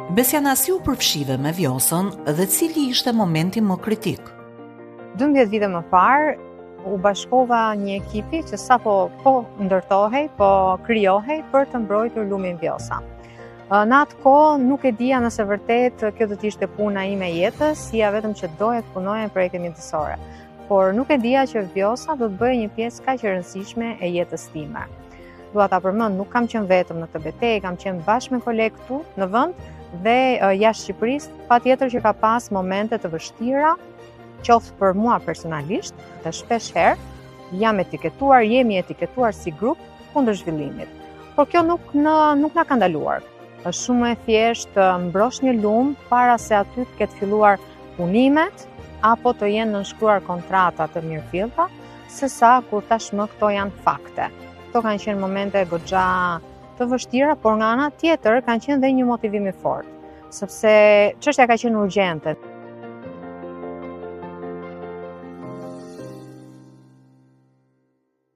Besiana, si u përfshive me Vjosën dhe cili ishte momenti më kritik? 12 vite më parë u bashkova një ekipi që sapo po ndërtohej, po krijohej për të mbrojtur lumin Vjosa. Në atë kohë nuk e dija nëse vërtet kjo do të ishte puna ime e jetës, ja vetëm që doja të punoja në projekte mjedisorë. Por nuk e dija që Vjosa do të bëjë një pjesë kaq e rëndësishme e jetës time. Dua ta përmend, nuk kam qenë vetëm në këtë betejë, kam qenë bashkë me kolegë këtu në vend dhe jashtë Shqipërisë, patjetër që ka pas momente të vështira, qoftë për mua personalisht, dhe shpesh herë jemi etiketuar si grup kundër zhvillimit. Por kjo nuk na ka ndaluar. Është shumë e thjeshtë mbrosh një lum para se aty të ketë filluar punimet apo të jenë nënshkruar kontrata të mirëfillta, sesa kur tashmë këto janë fakte. Këto kanë qenë momente goxha të vështira, por nga ana tjetër kanë qenë dhe një motivam i fortë, sepse çështja ka qenë urgjente.